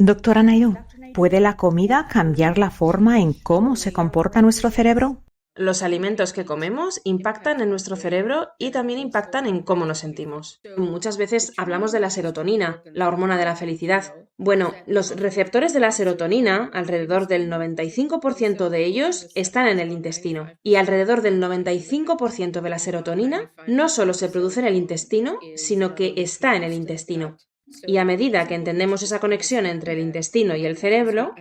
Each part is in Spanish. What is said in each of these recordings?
Doctora Naidoo, ¿puede la comida cambiar la forma en cómo se comporta nuestro cerebro? Los alimentos que comemos impactan en nuestro cerebro y también impactan en cómo nos sentimos. Muchas veces hablamos de la serotonina, la hormona de la felicidad. Bueno, los receptores de la serotonina, alrededor del 95% de ellos, están en el intestino. Y alrededor del 95% de la serotonina no solo se produce en el intestino, sino que está en el intestino. Y a medida que entendemos esa conexión entre el intestino y el cerebro,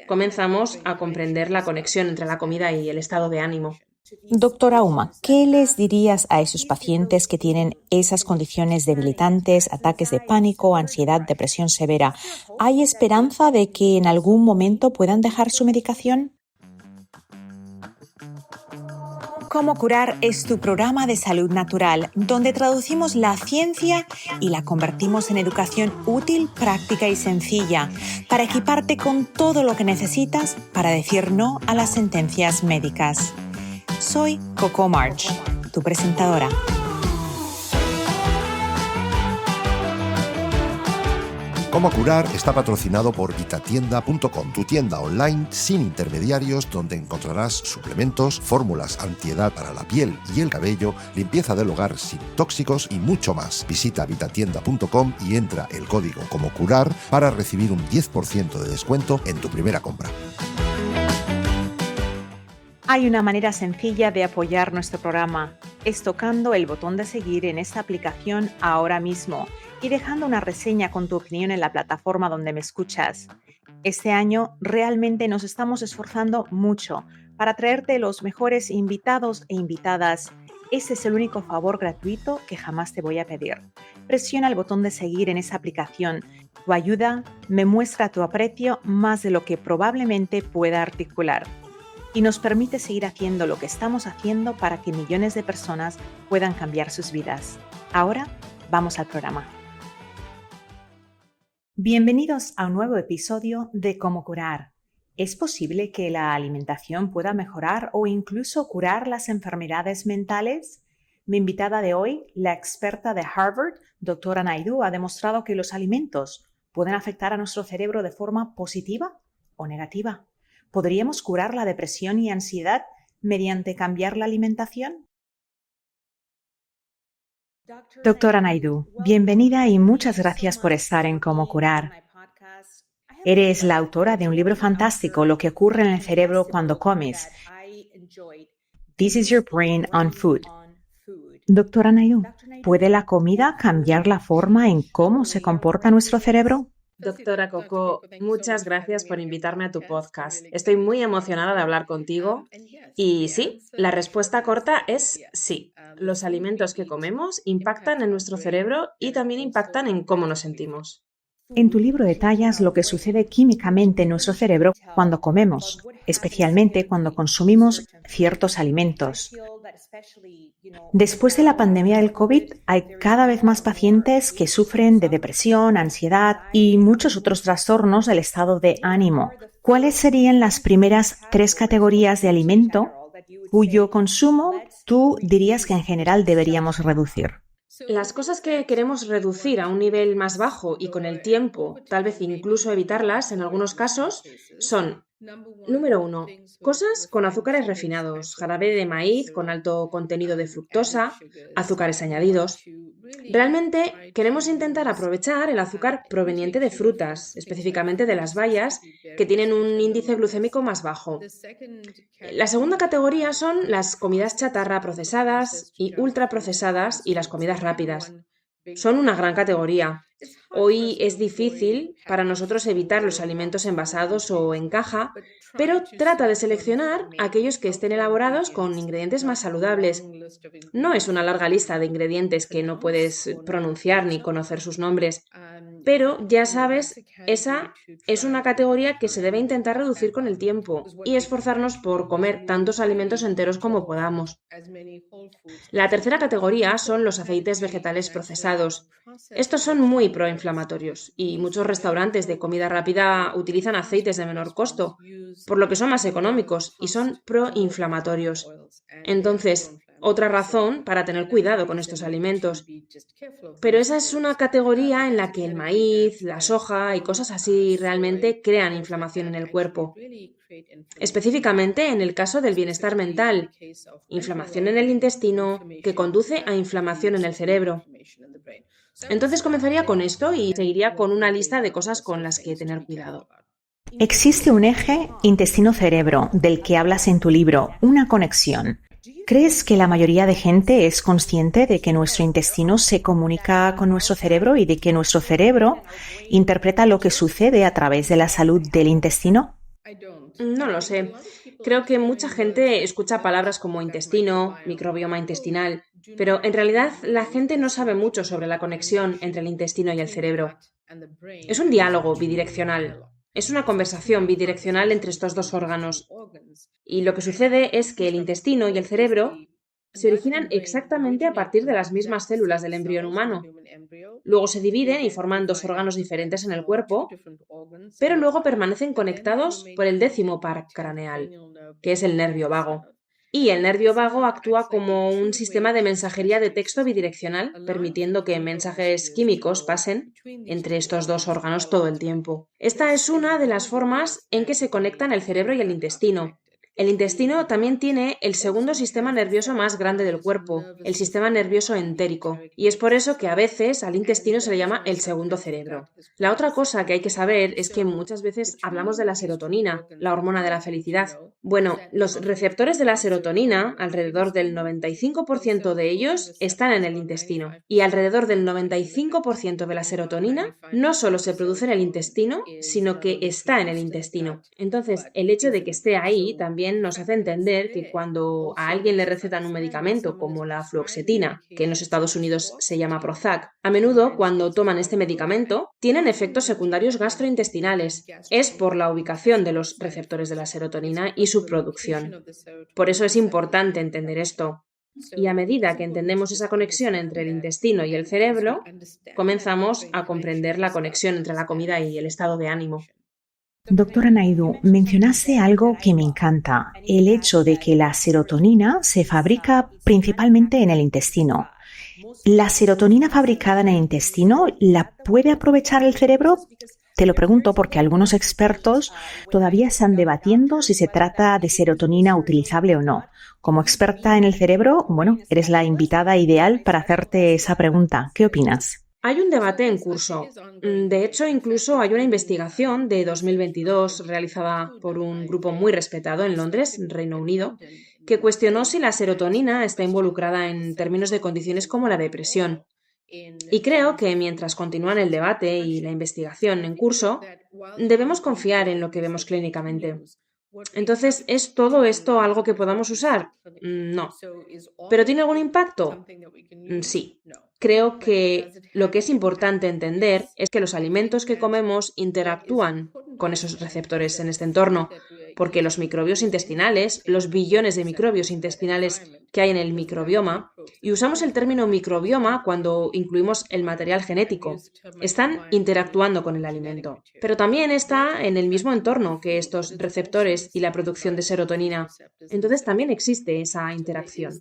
comenzamos a comprender la conexión entre la comida y el estado de ánimo. Doctora Uma, ¿qué les dirías a esos pacientes que tienen esas condiciones debilitantes, ataques de pánico, ansiedad, depresión severa? ¿Hay esperanza de que en algún momento puedan dejar su medicación? Cómo curar es tu programa de salud natural, donde traducimos la ciencia y la convertimos en educación útil, práctica y sencilla, para equiparte con todo lo que necesitas para decir no a las sentencias médicas. Soy Coco March, tu presentadora. Cómo curar está patrocinado por vitatienda.com, tu tienda online sin intermediarios donde encontrarás suplementos, fórmulas antiedad para la piel y el cabello, limpieza del hogar sin tóxicos y mucho más. Visita vitatienda.com y entra el código Cómo curar para recibir un 10% de descuento en tu primera compra. Hay una manera sencilla de apoyar nuestro programa. Es tocando el botón de seguir en esta aplicación ahora mismo y dejando una reseña con tu opinión en la plataforma donde me escuchas. Este año realmente nos estamos esforzando mucho para traerte los mejores invitados e invitadas. Ese es el único favor gratuito que jamás te voy a pedir. Presiona el botón de seguir en esa aplicación. Tu ayuda me muestra tu aprecio más de lo que probablemente pueda articular y nos permite seguir haciendo lo que estamos haciendo para que millones de personas puedan cambiar sus vidas. Ahora, vamos al programa. Bienvenidos a un nuevo episodio de Cómo curar. ¿Es posible que la alimentación pueda mejorar o incluso curar las enfermedades mentales? Mi invitada de hoy, la experta de Harvard, doctora Naidoo, ha demostrado que los alimentos pueden afectar a nuestro cerebro de forma positiva o negativa. ¿Podríamos curar la depresión y ansiedad mediante cambiar la alimentación? Doctora Naidoo, bienvenida y muchas gracias por estar en Cómo curar. Eres la autora de un libro fantástico, Lo que ocurre en el cerebro cuando comes. This is your brain on food. Doctora Naidoo, ¿puede la comida cambiar la forma en cómo se comporta nuestro cerebro? Doctora Coco, muchas gracias por invitarme a tu podcast. Estoy muy emocionada de hablar contigo. Y sí, la respuesta corta es sí. Los alimentos que comemos impactan en nuestro cerebro y también impactan en cómo nos sentimos. En tu libro detallas lo que sucede químicamente en nuestro cerebro cuando comemos, especialmente cuando consumimos ciertos alimentos. Después de la pandemia del COVID, hay cada vez más pacientes que sufren de depresión, ansiedad y muchos otros trastornos del estado de ánimo. ¿Cuáles serían las primeras 3 categorías de alimento cuyo consumo tú dirías que en general deberíamos reducir? Las cosas que queremos reducir a un nivel más bajo y con el tiempo, tal vez incluso evitarlas en algunos casos, son: número 1, cosas con azúcares refinados, jarabe de maíz con alto contenido de fructosa, azúcares añadidos. Realmente queremos intentar aprovechar el azúcar proveniente de frutas, específicamente de las bayas, que tienen un índice glucémico más bajo. La segunda categoría son las comidas chatarra procesadas y ultraprocesadas y las comidas rápidas. Son una gran categoría. Hoy es difícil para nosotros evitar los alimentos envasados o en caja, pero trata de seleccionar aquellos que estén elaborados con ingredientes más saludables. No es una larga lista de ingredientes que no puedes pronunciar ni conocer sus nombres, pero ya sabes, esa es una categoría que se debe intentar reducir con el tiempo y esforzarnos por comer tantos alimentos enteros como podamos. La tercera categoría son los aceites vegetales procesados. Estos son muy proinflamatorios y muchos restaurantes de comida rápida utilizan aceites de menor costo, por lo que son más económicos y son proinflamatorios. Entonces, otra razón para tener cuidado con estos alimentos. Pero esa es una categoría en la que el maíz, la soja y cosas así realmente crean inflamación en el cuerpo. Específicamente en el caso del bienestar mental, inflamación en el intestino que conduce a inflamación en el cerebro. Entonces comenzaría con esto y seguiría con una lista de cosas con las que tener cuidado. Existe un eje intestino-cerebro del que hablas en tu libro, una conexión. ¿Crees que la mayoría de gente es consciente de que nuestro intestino se comunica con nuestro cerebro y de que nuestro cerebro interpreta lo que sucede a través de la salud del intestino? No lo sé. Creo que mucha gente escucha palabras como intestino, microbioma intestinal, pero en realidad la gente no sabe mucho sobre la conexión entre el intestino y el cerebro. Es un diálogo bidireccional. Es una conversación bidireccional entre estos dos órganos. Y lo que sucede es que el intestino y el cerebro se originan exactamente a partir de las mismas células del embrión humano. Luego se dividen y forman dos órganos diferentes en el cuerpo, pero luego permanecen conectados por el 10º par craneal, que es el nervio vago. Y el nervio vago actúa como un sistema de mensajería de texto bidireccional, permitiendo que mensajes químicos pasen entre estos dos órganos todo el tiempo. Esta es una de las formas en que se conectan el cerebro y el intestino. El intestino también tiene el segundo sistema nervioso más grande del cuerpo, el sistema nervioso entérico, y es por eso que a veces al intestino se le llama el segundo cerebro. La otra cosa que hay que saber es que muchas veces hablamos de la serotonina, la hormona de la felicidad. Bueno, los receptores de la serotonina, alrededor del 95% de ellos están en el intestino, y alrededor del 95% de la serotonina no solo se produce en el intestino, sino que está en el intestino. Entonces, el hecho de que esté ahí también nos hace entender que cuando a alguien le recetan un medicamento como la fluoxetina, que en los Estados Unidos se llama Prozac, a menudo cuando toman este medicamento tienen efectos secundarios gastrointestinales. Es por la ubicación de los receptores de la serotonina y su producción. Por eso es importante entender esto. Y a medida que entendemos esa conexión entre el intestino y el cerebro, comenzamos a comprender la conexión entre la comida y el estado de ánimo. Doctora Naidoo, mencionaste algo que me encanta, el hecho de que la serotonina se fabrica principalmente en el intestino. ¿La serotonina fabricada en el intestino la puede aprovechar el cerebro? Te lo pregunto porque algunos expertos todavía están debatiendo si se trata de serotonina utilizable o no. Como experta en el cerebro, eres la invitada ideal para hacerte esa pregunta. ¿Qué opinas? Hay un debate en curso. De hecho, incluso hay una investigación de 2022 realizada por un grupo muy respetado en Londres, Reino Unido, que cuestionó si la serotonina está involucrada en términos de condiciones como la depresión. Y creo que mientras continúan el debate y la investigación en curso, debemos confiar en lo que vemos clínicamente. Entonces, ¿es todo esto algo que podamos usar? No. ¿Pero tiene algún impacto? Sí. Creo que lo que es importante entender es que los alimentos que comemos interactúan con esos receptores en este entorno, porque los microbios intestinales, los billones de microbios intestinales que hay en el microbioma, y usamos el término microbioma cuando incluimos el material genético, están interactuando con el alimento. Pero también está en el mismo entorno que estos receptores y la producción de serotonina. Entonces también existe esa interacción.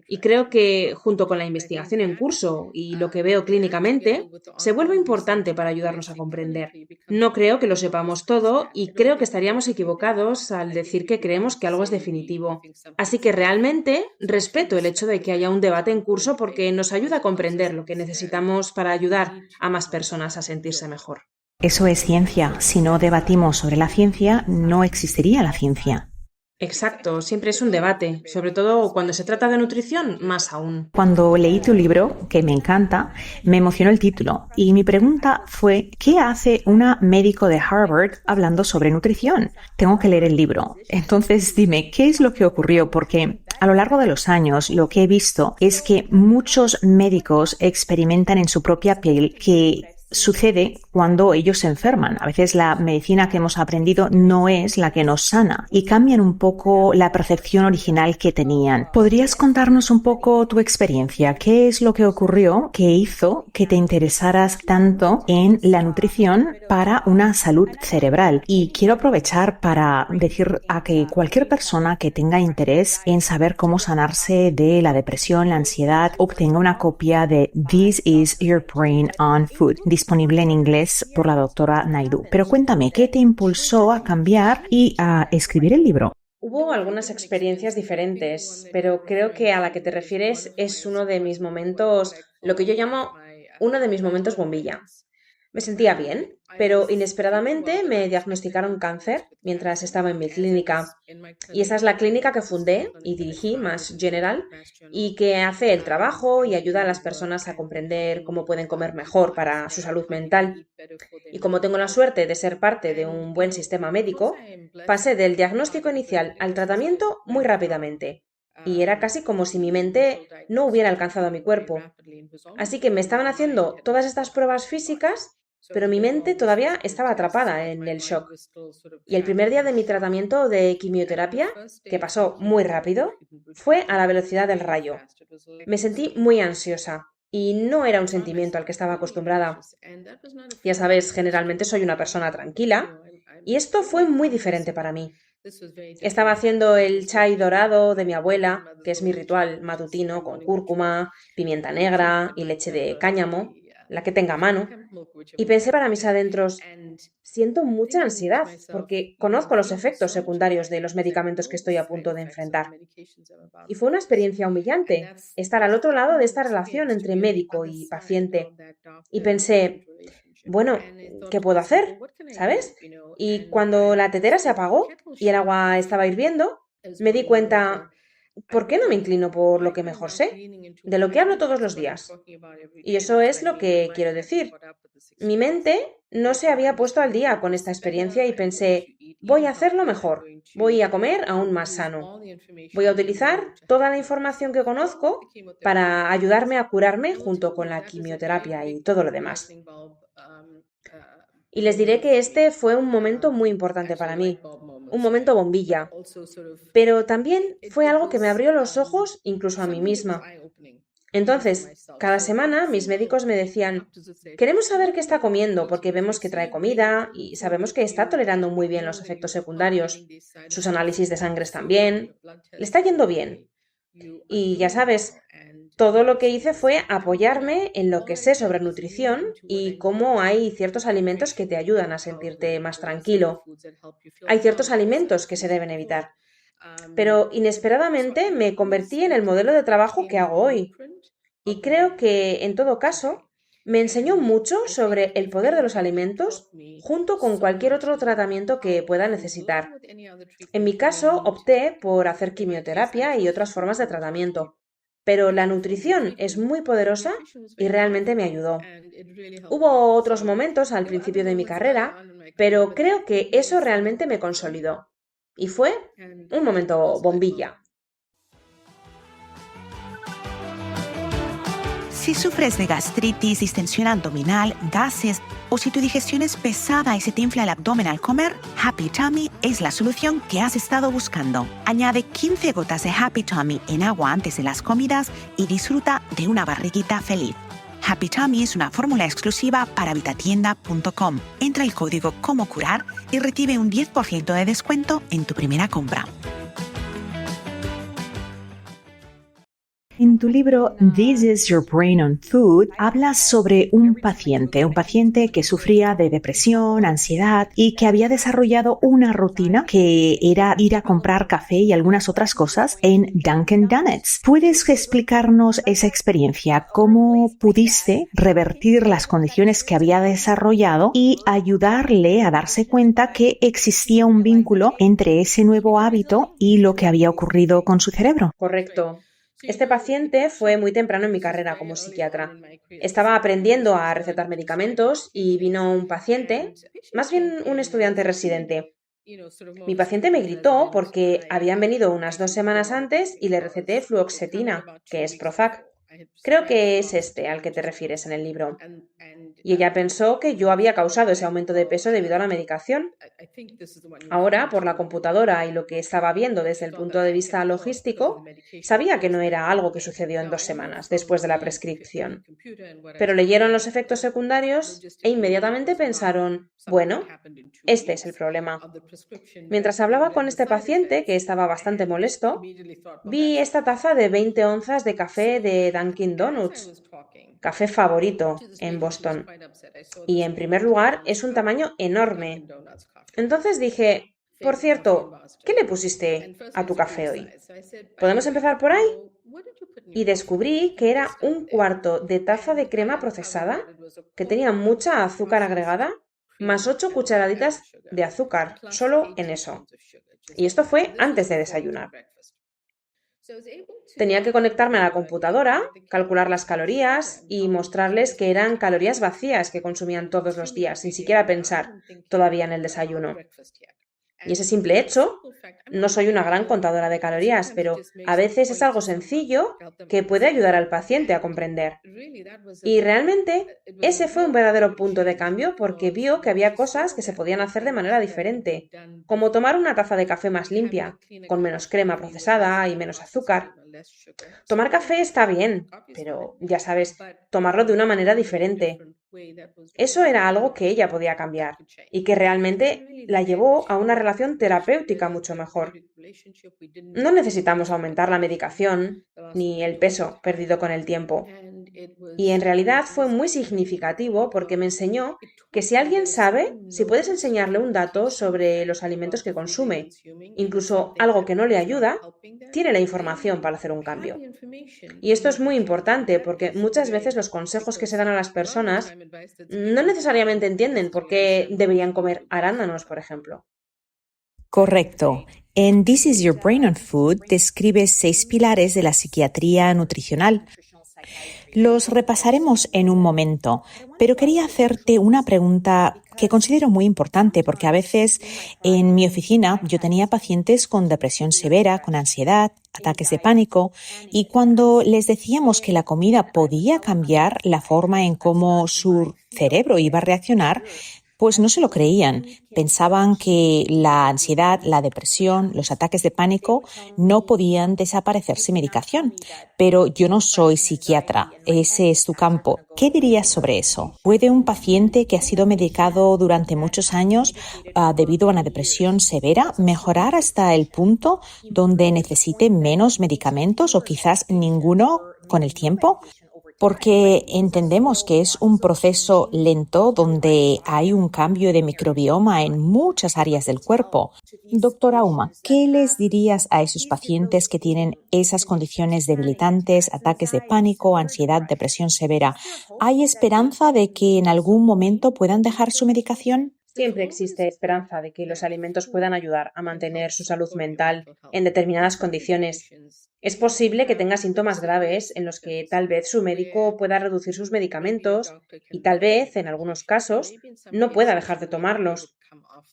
Y creo que junto con la investigación en curso y lo que veo clínicamente, se vuelve importante para ayudarnos a comprender. No creo que lo sepamos todo y creo que estaríamos equivocados al decir que creemos que algo es definitivo. Así que realmente respeto el hecho de que haya un debate en curso porque nos ayuda a comprender lo que necesitamos para ayudar a más personas a sentirse mejor. Eso es ciencia. Si no debatimos sobre la ciencia, no existiría la ciencia. Exacto, siempre es un debate, sobre todo cuando se trata de nutrición, más aún. Cuando leí tu libro, que me encanta, me emocionó el título y mi pregunta fue, ¿qué hace una médico de Harvard hablando sobre nutrición? Tengo que leer el libro. Entonces dime, ¿qué es lo que ocurrió? Porque a lo largo de los años lo que he visto es que muchos médicos experimentan en su propia piel que sucede cuando ellos se enferman. A veces la medicina que hemos aprendido no es la que nos sana y cambian un poco la percepción original que tenían. ¿Podrías contarnos un poco tu experiencia? ¿Qué es lo que ocurrió que hizo que te interesaras tanto en la nutrición para una salud cerebral? Y quiero aprovechar para decir a que cualquier persona que tenga interés en saber cómo sanarse de la depresión, la ansiedad, obtenga una copia de This is Your Brain on Food, disponible en inglés por la doctora Naidoo. Pero cuéntame, ¿qué te impulsó a cambiar y a escribir el libro? Hubo algunas experiencias diferentes, pero creo que a la que te refieres es uno de mis momentos, lo que yo llamo uno de mis momentos bombilla. Me sentía bien, pero inesperadamente me diagnosticaron cáncer mientras estaba en mi clínica. Y esa es la clínica que fundé y dirigí, Mass General, y que hace el trabajo y ayuda a las personas a comprender cómo pueden comer mejor para su salud mental. Y como tengo la suerte de ser parte de un buen sistema médico, pasé del diagnóstico inicial al tratamiento muy rápidamente. Y era casi como si mi mente no hubiera alcanzado a mi cuerpo. Así que me estaban haciendo todas estas pruebas físicas, pero mi mente todavía estaba atrapada en el shock. Y el primer día de mi tratamiento de quimioterapia, que pasó muy rápido, fue a la velocidad del rayo. Me sentí muy ansiosa y no era un sentimiento al que estaba acostumbrada. Ya sabes, generalmente soy una persona tranquila y esto fue muy diferente para mí. Estaba haciendo el chai dorado de mi abuela, que es mi ritual matutino con cúrcuma, pimienta negra y leche de cáñamo, la que tenga a mano, y pensé para mis adentros, siento mucha ansiedad porque conozco los efectos secundarios de los medicamentos que estoy a punto de enfrentar. Y fue una experiencia humillante estar al otro lado de esta relación entre médico y paciente. Y pensé, bueno, ¿qué puedo hacer? ¿Sabes? Y cuando la tetera se apagó y el agua estaba hirviendo, me di cuenta, ¿por qué no me inclino por lo que mejor sé? De lo que hablo todos los días. Y eso es lo que quiero decir. Mi mente no se había puesto al día con esta experiencia y pensé, voy a hacerlo mejor, voy a comer aún más sano. Voy a utilizar toda la información que conozco para ayudarme a curarme junto con la quimioterapia y todo lo demás. Y les diré que este fue un momento muy importante para mí, un momento bombilla, pero también fue algo que me abrió los ojos incluso a mí misma. Entonces, cada semana mis médicos me decían, queremos saber qué está comiendo porque vemos que trae comida y sabemos que está tolerando muy bien los efectos secundarios. Sus análisis de sangre están bien, le está yendo bien. Y ya sabes, todo lo que hice fue apoyarme en lo que sé sobre nutrición y cómo hay ciertos alimentos que te ayudan a sentirte más tranquilo. Hay ciertos alimentos que se deben evitar. Pero inesperadamente me convertí en el modelo de trabajo que hago hoy. Y creo que, en todo caso, me enseñó mucho sobre el poder de los alimentos junto con cualquier otro tratamiento que pueda necesitar. En mi caso, opté por hacer quimioterapia y otras formas de tratamiento. Pero la nutrición es muy poderosa y realmente me ayudó. Hubo otros momentos al principio de mi carrera, pero creo que eso realmente me consolidó. Y fue un momento bombilla. Si sufres de gastritis, distensión abdominal, gases o si tu digestión es pesada y se te infla el abdomen al comer, Happy Tummy es la solución que has estado buscando. Añade 15 gotas de Happy Tummy en agua antes de las comidas y disfruta de una barriguita feliz. Happy Tummy es una fórmula exclusiva para vitatienda.com. Entra el código Cómo Curar y recibe un 10% de descuento en tu primera compra. En tu libro This is Your Brain on Food, hablas sobre un paciente que sufría de depresión, ansiedad y que había desarrollado una rutina que era ir a comprar café y algunas otras cosas en Dunkin' Donuts. ¿Puedes explicarnos esa experiencia? ¿Cómo pudiste revertir las condiciones que había desarrollado y ayudarle a darse cuenta que existía un vínculo entre ese nuevo hábito y lo que había ocurrido con su cerebro? Correcto. Este paciente fue muy temprano en mi carrera como psiquiatra. Estaba aprendiendo a recetar medicamentos y vino un paciente, más bien un estudiante residente. Mi paciente me gritó porque habían venido unas 2 semanas antes y le receté fluoxetina, que es Prozac. Creo que es este al que te refieres en el libro. y ella pensó que yo había causado ese aumento de peso debido a la medicación. Ahora, por la computadora y lo que estaba viendo desde el punto de vista logístico, sabía que no era algo que sucedió en 2 semanas después de la prescripción. Pero leyeron los efectos secundarios e inmediatamente pensaron, bueno, este es el problema. Mientras hablaba con este paciente, que estaba bastante molesto, vi esta taza de 20 onzas de café de Dunkin' Donuts, café favorito en Boston. Y en primer lugar, es un tamaño enorme. Entonces dije, por cierto, ¿qué le pusiste a tu café hoy? ¿Podemos empezar por ahí? Y descubrí que era 1/4 de taza de crema procesada, que tenía mucha azúcar agregada, más 8 cucharaditas de azúcar, solo en eso. Y esto fue antes de desayunar. Tenía que conectarme a la computadora, calcular las calorías y mostrarles que eran calorías vacías que consumían todos los días, sin siquiera pensar todavía en el desayuno. Y ese simple hecho, no soy una gran contadora de calorías, pero a veces es algo sencillo que puede ayudar al paciente a comprender. Y realmente ese fue un verdadero punto de cambio porque vio que había cosas que se podían hacer de manera diferente, como tomar una taza de café más limpia, con menos crema procesada y menos azúcar. Tomar café está bien, pero ya sabes, tomarlo de una manera diferente. Eso era algo que ella podía cambiar y que realmente la llevó a una relación terapéutica mucho mejor. No necesitamos aumentar la medicación ni el peso perdido con el tiempo. Y en realidad fue muy significativo porque me enseñó que si alguien sabe, si puedes enseñarle un dato sobre los alimentos que consume, incluso algo que no le ayuda, tiene la información para hacer un cambio. Y esto es muy importante porque muchas veces los consejos que se dan a las personas no necesariamente entienden por qué deberían comer arándanos, por ejemplo. Correcto. En This is Your Brain on Food describes 6 pilares de la psiquiatría nutricional. Los repasaremos en un momento, pero quería hacerte una pregunta que considero muy importante porque a veces en mi oficina yo tenía pacientes con depresión severa, con ansiedad, ataques de pánico, y cuando les decíamos que la comida podía cambiar la forma en cómo su cerebro iba a reaccionar, pues no se lo creían. Pensaban que la ansiedad, la depresión, los ataques de pánico no podían desaparecer sin medicación. Pero yo no soy psiquiatra, ese es tu campo. ¿Qué dirías sobre eso? ¿Puede un paciente que ha sido medicado durante muchos años debido a una depresión severa mejorar hasta el punto donde necesite menos medicamentos o quizás ninguno con el tiempo? Porque entendemos que es un proceso lento donde hay un cambio de microbioma en muchas áreas del cuerpo. Doctora Uma, ¿qué les dirías a esos pacientes que tienen esas condiciones debilitantes, ataques de pánico, ansiedad, depresión severa? ¿Hay esperanza de que en algún momento puedan dejar su medicación? Siempre existe esperanza de que los alimentos puedan ayudar a mantener su salud mental en determinadas condiciones. Es posible que tenga síntomas graves en los que tal vez su médico pueda reducir sus medicamentos y tal vez, en algunos casos, no pueda dejar de tomarlos.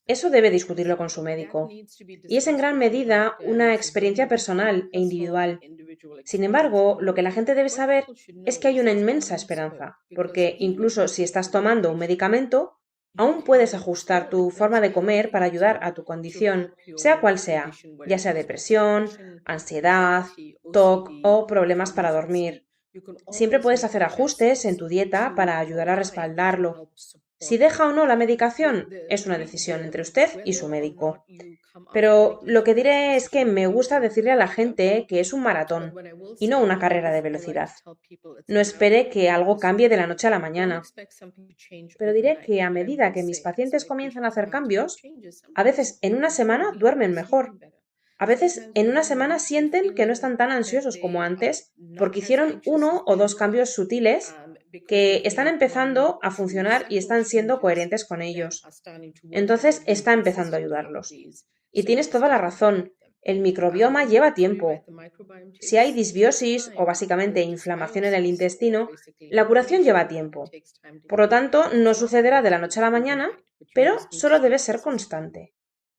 Eso debe discutirlo con su médico. Y es en gran medida una experiencia personal e individual. Sin embargo, lo que la gente debe saber es que hay una inmensa esperanza, porque incluso si estás tomando un medicamento, aún puedes ajustar tu forma de comer para ayudar a tu condición, sea cual sea, ya sea depresión, ansiedad, TOC o problemas para dormir. Siempre puedes hacer ajustes en tu dieta para ayudar a respaldarlo. Si deja o no la medicación es una decisión entre usted y su médico. Pero lo que diré es que me gusta decirle a la gente que es un maratón y no una carrera de velocidad. No espere que algo cambie de la noche a la mañana. Pero diré que a medida que mis pacientes comienzan a hacer cambios, a veces en una semana duermen mejor. A veces en una semana sienten que no están tan ansiosos como antes porque hicieron 1 o 2 cambios sutiles que están empezando a funcionar y están siendo coherentes con ellos. Entonces está empezando a ayudarlos. Y tienes toda la razón, el microbioma lleva tiempo. Si hay disbiosis o básicamente inflamación en el intestino, la curación lleva tiempo. Por lo tanto, no sucederá de la noche a la mañana, pero solo debe ser constante.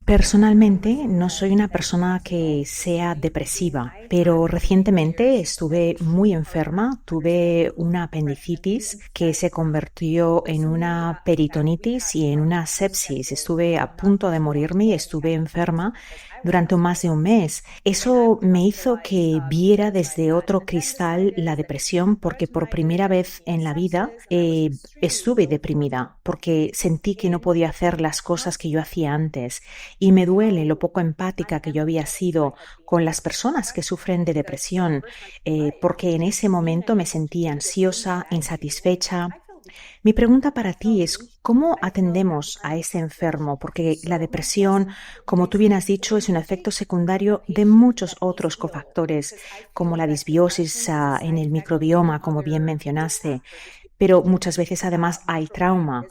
Personalmente, no soy una persona que sea depresiva, pero recientemente estuve muy enferma, tuve una apendicitis que se convirtió en una peritonitis y en una sepsis. Estuve a punto de morirme y estuve enferma durante más de un mes. Eso me hizo que viera desde otro cristal la depresión porque por primera vez en la vida estuve deprimida porque sentí que no podía hacer las cosas que yo hacía antes. Y me duele lo poco empática que yo había sido con las personas que sufren de depresión, porque en ese momento me sentía ansiosa, insatisfecha. Mi pregunta para ti es, ¿cómo atendemos a ese enfermo? Porque la depresión, como tú bien has dicho, es un efecto secundario de muchos otros cofactores, como la disbiosis en el microbioma, como bien mencionaste, pero muchas veces además hay trauma.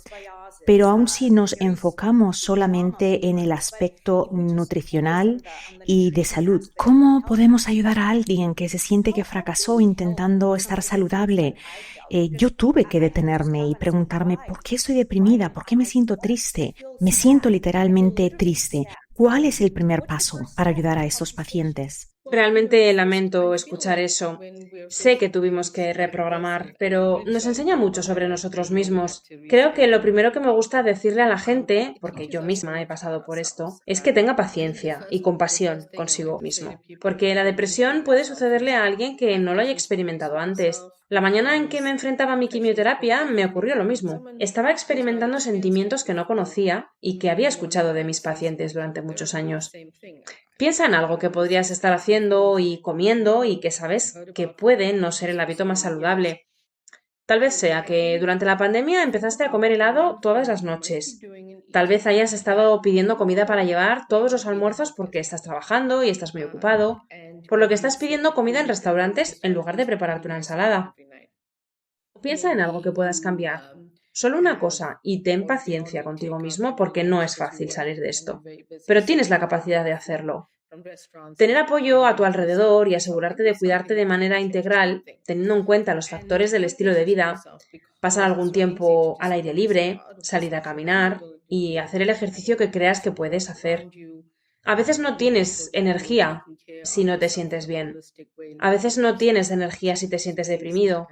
Pero aun si nos enfocamos solamente en el aspecto nutricional y de salud, ¿cómo podemos ayudar a alguien que se siente que fracasó intentando estar saludable? Yo tuve que detenerme y preguntarme por qué estoy deprimida, por qué me siento triste. Me siento literalmente triste. ¿Cuál es el primer paso para ayudar a estos pacientes? Realmente lamento escuchar eso. Sé que tuvimos que reprogramar, pero nos enseña mucho sobre nosotros mismos. Creo que lo primero que me gusta decirle a la gente, porque yo misma he pasado por esto, es que tenga paciencia y compasión consigo mismo. Porque la depresión puede sucederle a alguien que no lo haya experimentado antes. La mañana en que me enfrentaba a mi quimioterapia me ocurrió lo mismo. Estaba experimentando sentimientos que no conocía y que había escuchado de mis pacientes durante muchos años. Piensa en algo que podrías estar haciendo y comiendo y que sabes que puede no ser el hábito más saludable. Tal vez sea que durante la pandemia empezaste a comer helado todas las noches. Tal vez hayas estado pidiendo comida para llevar todos los almuerzos porque estás trabajando y estás muy ocupado, por lo que estás pidiendo comida en restaurantes en lugar de prepararte una ensalada. Piensa en algo que puedas cambiar. Solo una cosa y ten paciencia contigo mismo porque no es fácil salir de esto. Pero tienes la capacidad de hacerlo. Tener apoyo a tu alrededor y asegurarte de cuidarte de manera integral, teniendo en cuenta los factores del estilo de vida, pasar algún tiempo al aire libre, salir a caminar y hacer el ejercicio que creas que puedes hacer. A veces no tienes energía si no te sientes bien. A veces no tienes energía si te sientes deprimido.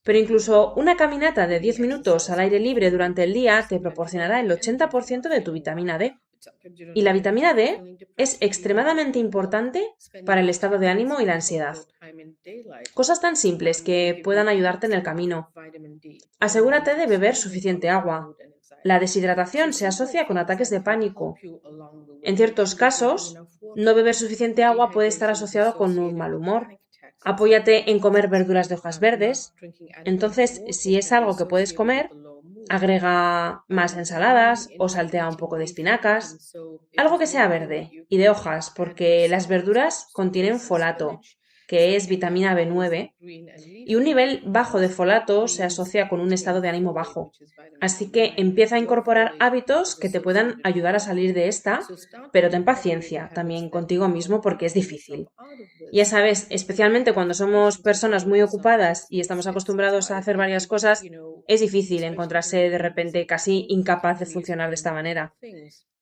Pero incluso una caminata de 10 minutos al aire libre durante el día te proporcionará el 80% de tu vitamina D. Y la vitamina D es extremadamente importante para el estado de ánimo y la ansiedad. Cosas tan simples que puedan ayudarte en el camino. Asegúrate de beber suficiente agua. La deshidratación se asocia con ataques de pánico. En ciertos casos, no beber suficiente agua puede estar asociado con un mal humor. Apóyate en comer verduras de hojas verdes. Entonces, si es algo que puedes comer, agrega más ensaladas o saltea un poco de espinacas. Algo que sea verde y de hojas, porque las verduras contienen folato, que es vitamina B9, y un nivel bajo de folato se asocia con un estado de ánimo bajo. Así que empieza a incorporar hábitos que te puedan ayudar a salir de esta, pero ten paciencia también contigo mismo porque es difícil. Ya sabes, especialmente cuando somos personas muy ocupadas y estamos acostumbrados a hacer varias cosas, es difícil encontrarse de repente casi incapaz de funcionar de esta manera.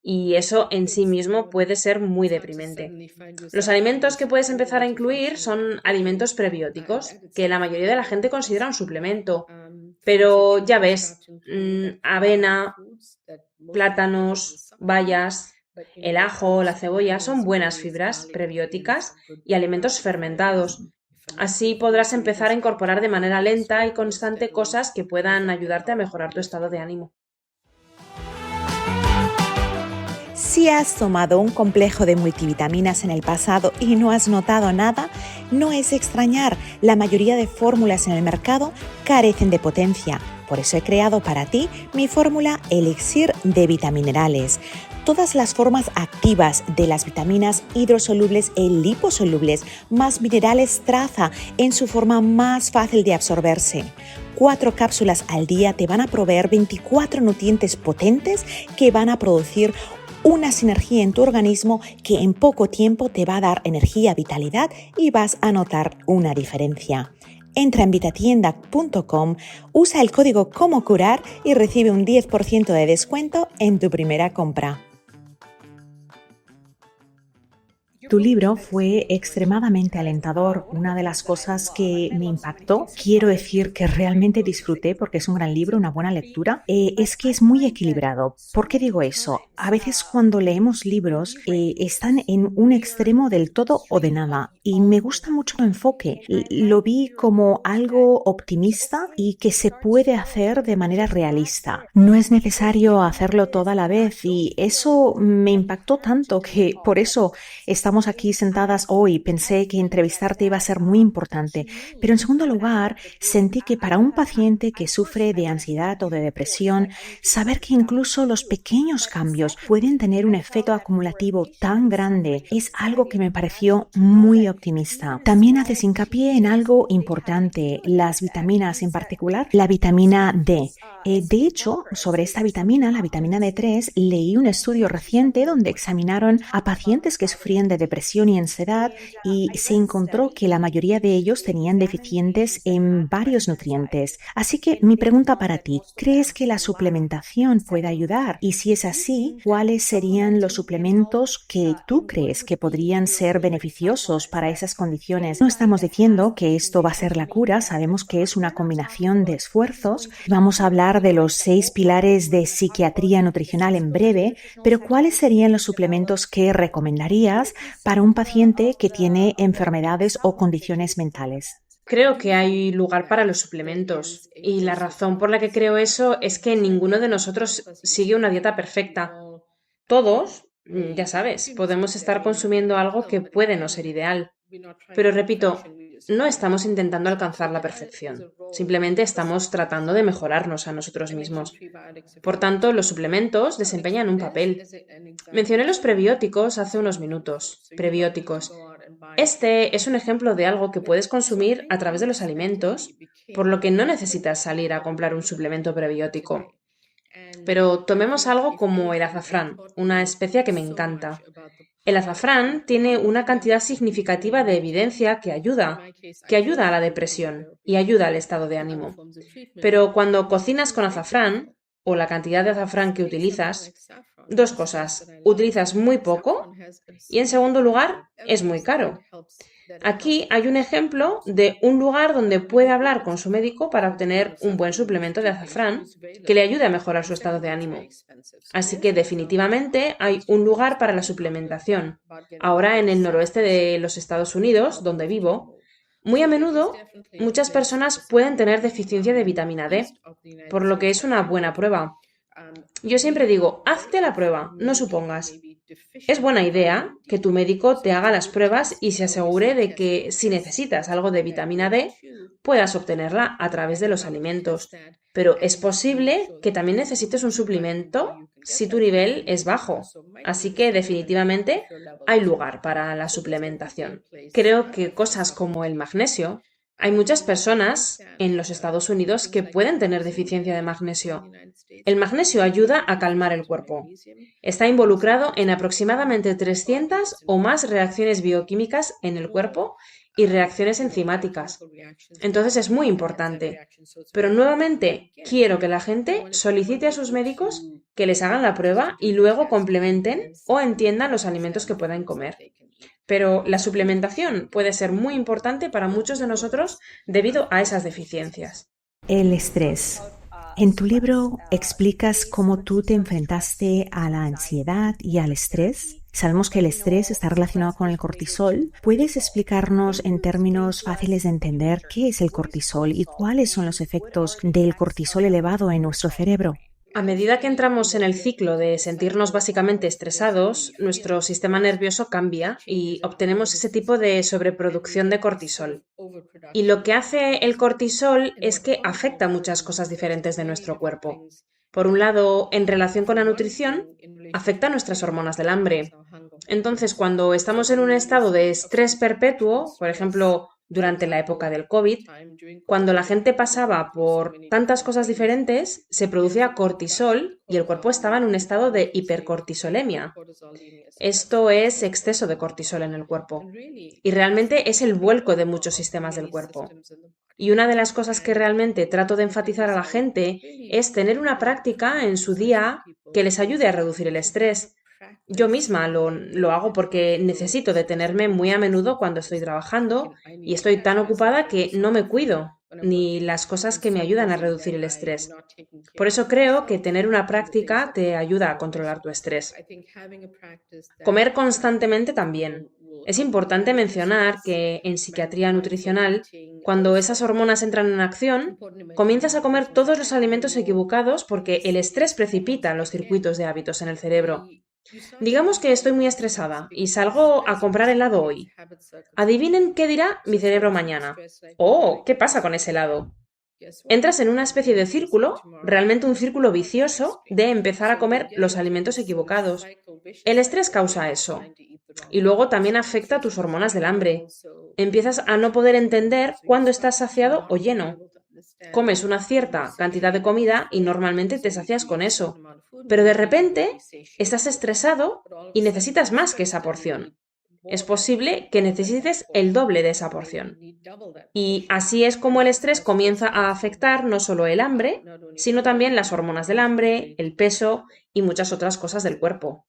Y eso en sí mismo puede ser muy deprimente. Los alimentos que puedes empezar a incluir son alimentos prebióticos, que la mayoría de la gente considera un suplemento. Pero ya ves, avena, plátanos, bayas, el ajo, la cebolla son buenas fibras prebióticas y alimentos fermentados. Así podrás empezar a incorporar de manera lenta y constante cosas que puedan ayudarte a mejorar tu estado de ánimo. Si has tomado un complejo de multivitaminas en el pasado y no has notado nada, no es extrañar, la mayoría de fórmulas en el mercado carecen de potencia. Por eso he creado para ti mi fórmula Elixir de Vitaminerales. Todas las formas activas de las vitaminas hidrosolubles e liposolubles más minerales traza en su forma más fácil de absorberse. 4 cápsulas al día te van a proveer 24 nutrientes potentes que van a producir una sinergia en tu organismo que en poco tiempo te va a dar energía, vitalidad y vas a notar una diferencia. Entra en vitatienda.com, usa el código Cómo Curar y recibe un 10% de descuento en tu primera compra. Tu libro fue extremadamente alentador. Una de las cosas que me impactó, quiero decir que realmente disfruté porque es un gran libro, una buena lectura, es que es muy equilibrado. ¿Por qué digo eso? A veces cuando leemos libros están en un extremo del todo o de nada y me gusta mucho el enfoque. Lo vi como algo optimista y que se puede hacer de manera realista. No es necesario hacerlo toda la vez y eso me impactó tanto que por eso estamos aquí sentadas hoy. Pensé que entrevistarte iba a ser muy importante, pero en segundo lugar, sentí que para un paciente que sufre de ansiedad o de depresión, saber que incluso los pequeños cambios pueden tener un efecto acumulativo tan grande es algo que me pareció muy optimista. También haces hincapié en algo importante, las vitaminas, en particular la vitamina D. De hecho, sobre esta vitamina, la vitamina D3, leí un estudio reciente donde examinaron a pacientes que sufrían de depresión y ansiedad y se encontró que la mayoría de ellos tenían deficientes en varios nutrientes. Así que mi pregunta para ti, ¿crees que la suplementación puede ayudar? Y si es así, ¿cuáles serían los suplementos que tú crees que podrían ser beneficiosos para esas condiciones? No estamos diciendo que esto va a ser la cura, sabemos que es una combinación de esfuerzos. Vamos a hablar de los 6 pilares de psiquiatría nutricional en breve, pero ¿cuáles serían los suplementos que recomendarías para un paciente que tiene enfermedades o condiciones mentales? Creo que hay lugar para los suplementos y la razón por la que creo eso es que ninguno de nosotros sigue una dieta perfecta. Todos, ya sabes, podemos estar consumiendo algo que puede no ser ideal. Pero repito, no estamos intentando alcanzar la perfección, simplemente estamos tratando de mejorarnos a nosotros mismos. Por tanto, los suplementos desempeñan un papel. Mencioné los prebióticos hace unos minutos. Prebióticos. Este es un ejemplo de algo que puedes consumir a través de los alimentos, por lo que no necesitas salir a comprar un suplemento prebiótico. Pero tomemos algo como el azafrán, una especia que me encanta. El azafrán tiene una cantidad significativa de evidencia que ayuda a la depresión y ayuda al estado de ánimo. Pero cuando cocinas con azafrán, o la cantidad de azafrán que utilizas, dos cosas, utilizas muy poco y en segundo lugar, es muy caro. Aquí hay un ejemplo de un lugar donde puede hablar con su médico para obtener un buen suplemento de azafrán que le ayude a mejorar su estado de ánimo. Así que definitivamente hay un lugar para la suplementación. Ahora en el noroeste de los Estados Unidos, donde vivo, muy a menudo muchas personas pueden tener deficiencia de vitamina D, por lo que es una buena prueba. Yo siempre digo, hazte la prueba, no supongas. Es buena idea que tu médico te haga las pruebas y se asegure de que si necesitas algo de vitamina D, puedas obtenerla a través de los alimentos. Pero es posible que también necesites un suplemento si tu nivel es bajo. Así que definitivamente hay lugar para la suplementación. Creo que cosas como el magnesio, hay muchas personas en los Estados Unidos que pueden tener deficiencia de magnesio. El magnesio ayuda a calmar el cuerpo. Está involucrado en aproximadamente 300 o más reacciones bioquímicas en el cuerpo y reacciones enzimáticas. Entonces es muy importante. Pero nuevamente, quiero que la gente solicite a sus médicos que les hagan la prueba y luego complementen o entiendan los alimentos que puedan comer. Pero la suplementación puede ser muy importante para muchos de nosotros debido a esas deficiencias. El estrés. En tu libro explicas cómo tú te enfrentaste a la ansiedad y al estrés. Sabemos que el estrés está relacionado con el cortisol. ¿Puedes explicarnos en términos fáciles de entender qué es el cortisol y cuáles son los efectos del cortisol elevado en nuestro cerebro? A medida que entramos en el ciclo de sentirnos básicamente estresados, nuestro sistema nervioso cambia y obtenemos ese tipo de sobreproducción de cortisol. Y lo que hace el cortisol es que afecta muchas cosas diferentes de nuestro cuerpo. Por un lado, en relación con la nutrición, afecta nuestras hormonas del hambre. Entonces, cuando estamos en un estado de estrés perpetuo, por ejemplo, durante la época del COVID, cuando la gente pasaba por tantas cosas diferentes, se producía cortisol y el cuerpo estaba en un estado de hipercortisolemia. Esto es exceso de cortisol en el cuerpo y realmente es el vuelco de muchos sistemas del cuerpo. Y una de las cosas que realmente trato de enfatizar a la gente es tener una práctica en su día que les ayude a reducir el estrés. Yo misma lo hago porque necesito detenerme muy a menudo cuando estoy trabajando y estoy tan ocupada que no me cuido ni las cosas que me ayudan a reducir el estrés. Por eso creo que tener una práctica te ayuda a controlar tu estrés. Comer constantemente también. Es importante mencionar que en psiquiatría nutricional, cuando esas hormonas entran en acción, comienzas a comer todos los alimentos equivocados porque el estrés precipita los circuitos de hábitos en el cerebro. Digamos que estoy muy estresada y salgo a comprar helado hoy. Adivinen qué dirá mi cerebro mañana. Oh, ¿qué pasa con ese helado? Entras en una especie de círculo, realmente un círculo vicioso, de empezar a comer los alimentos equivocados. El estrés causa eso. Y luego también afecta a tus hormonas del hambre. Empiezas a no poder entender cuándo estás saciado o lleno. Comes una cierta cantidad de comida y normalmente te sacias con eso. Pero de repente estás estresado y necesitas más que esa porción. Es posible que necesites el doble de esa porción. Y así es como el estrés comienza a afectar no solo el hambre, sino también las hormonas del hambre, el peso y muchas otras cosas del cuerpo.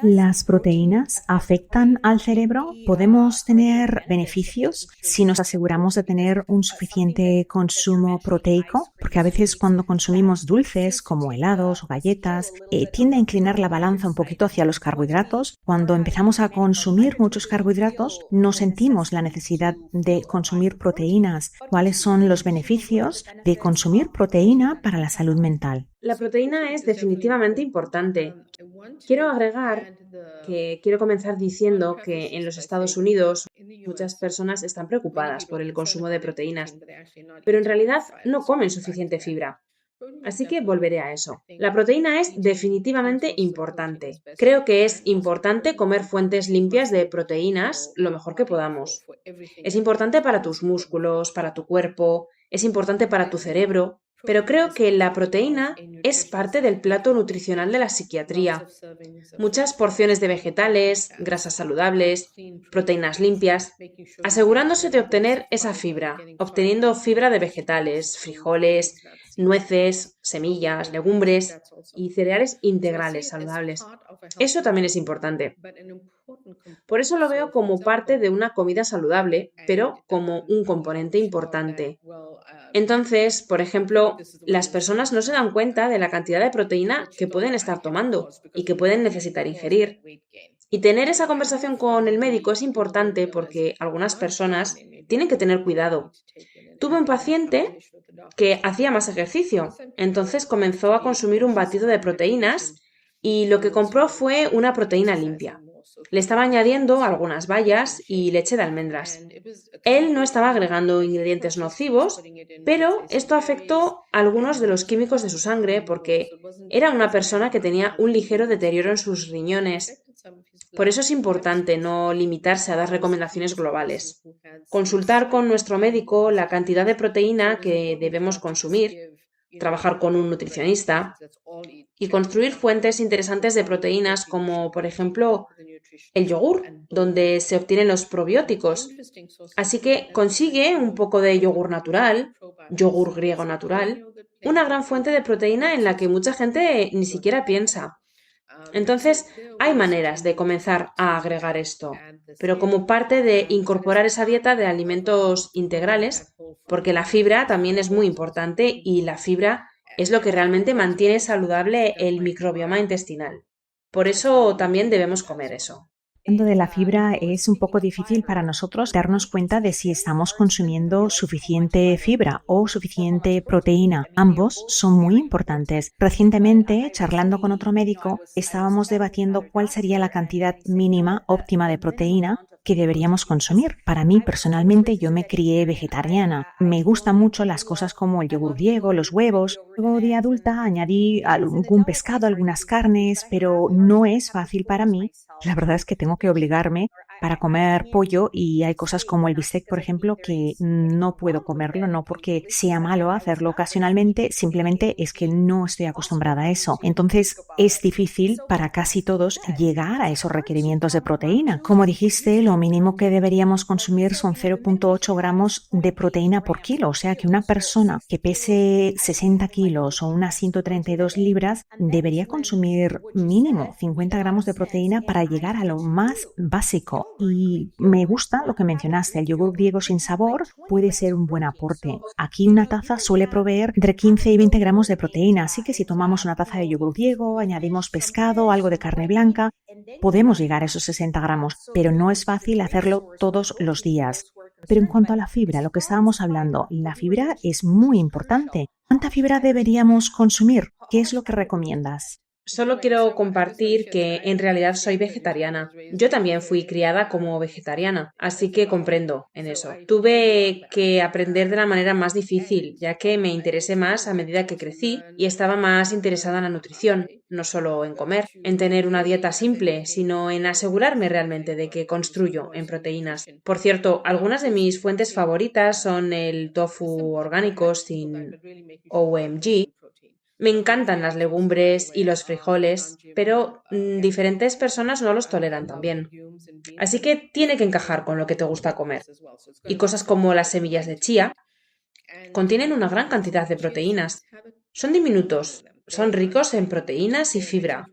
¿Las proteínas afectan al cerebro? ¿Podemos tener beneficios si nos aseguramos de tener un suficiente consumo proteico? Porque a veces cuando consumimos dulces como helados o galletas, tiende a inclinar la balanza un poquito hacia los carbohidratos. Cuando empezamos a consumir muchos carbohidratos, no sentimos la necesidad de consumir proteínas. ¿Cuáles son los beneficios de consumir proteína para la salud mental? La proteína es definitivamente importante. Quiero agregar que quiero comenzar diciendo que en los Estados Unidos muchas personas están preocupadas por el consumo de proteínas, pero en realidad no comen suficiente fibra. Así que volveré a eso. La proteína es definitivamente importante. Creo que es importante comer fuentes limpias de proteínas lo mejor que podamos. Es importante para tus músculos, para tu cuerpo, es importante para tu cerebro. Pero creo que la proteína es parte del plato nutricional de la psiquiatría. Muchas porciones de vegetales, grasas saludables, proteínas limpias, asegurándose de obtener esa fibra, obteniendo fibra de vegetales, frijoles, nueces, semillas, legumbres y cereales integrales saludables. Eso también es importante. Por eso lo veo como parte de una comida saludable, pero como un componente importante. Entonces, por ejemplo, las personas no se dan cuenta de la cantidad de proteína que pueden estar tomando y que pueden necesitar ingerir. Y tener esa conversación con el médico es importante porque algunas personas tienen que tener cuidado. Tuve un paciente que hacía más ejercicio, entonces comenzó a consumir un batido de proteínas y lo que compró fue una proteína limpia. Le estaba añadiendo algunas bayas y leche de almendras. Él no estaba agregando ingredientes nocivos, pero esto afectó a algunos de los químicos de su sangre porque era una persona que tenía un ligero deterioro en sus riñones. Por eso es importante no limitarse a dar recomendaciones globales. Consultar con nuestro médico la cantidad de proteína que debemos consumir, trabajar con un nutricionista y construir fuentes interesantes de proteínas como, por ejemplo, el yogur, donde se obtienen los probióticos. Así que consigue un poco de yogur natural, yogur griego natural, una gran fuente de proteína en la que mucha gente ni siquiera piensa. Entonces, hay maneras de comenzar a agregar esto, pero como parte de incorporar esa dieta de alimentos integrales, porque la fibra también es muy importante y la fibra es lo que realmente mantiene saludable el microbioma intestinal. Por eso también debemos comer eso. Hablando de la fibra, es un poco difícil para nosotros darnos cuenta de si estamos consumiendo suficiente fibra o suficiente proteína. Ambos son muy importantes. Recientemente, charlando con otro médico, estábamos debatiendo cuál sería la cantidad mínima óptima de proteína que deberíamos consumir. Para mí, personalmente, yo me crié vegetariana. Me gustan mucho las cosas como el yogur griego, los huevos. Luego de adulta añadí algún pescado, algunas carnes, pero no es fácil para mí. La verdad es que tengo que obligarme para comer pollo y hay cosas como el bistec, por ejemplo, que no puedo comerlo, no porque sea malo hacerlo ocasionalmente, simplemente es que no estoy acostumbrada a eso. Entonces es difícil para casi todos llegar a esos requerimientos de proteína. Como dijiste, lo mínimo que deberíamos consumir son 0,8 gramos de proteína por kilo, o sea que una persona que pese 60 kilos o unas 132 libras debería consumir mínimo 50 gramos de proteína para llegar a lo más básico. Y me gusta lo que mencionaste, el yogur griego sin sabor puede ser un buen aporte. Aquí una taza suele proveer entre 15 y 20 gramos de proteína, así que si tomamos una taza de yogur griego, añadimos pescado, algo de carne blanca, podemos llegar a esos 60 gramos, pero no es fácil hacerlo todos los días. Pero en cuanto a la fibra, lo que estábamos hablando, la fibra es muy importante. ¿Cuánta fibra deberíamos consumir? ¿Qué es lo que recomiendas? Solo quiero compartir que en realidad soy vegetariana. Yo también fui criada como vegetariana, así que comprendo en eso. Tuve que aprender de la manera más difícil, ya que me interesé más a medida que crecí y estaba más interesada en la nutrición, no solo en comer, en tener una dieta simple, sino en asegurarme realmente de que construyo en proteínas. Por cierto, algunas de mis fuentes favoritas son el tofu orgánico sin OMG. Me encantan las legumbres y los frijoles, pero diferentes personas no los toleran también. Así que tiene que encajar con lo que te gusta comer. Y cosas como las semillas de chía contienen una gran cantidad de proteínas. Son diminutos, son ricos en proteínas y fibra.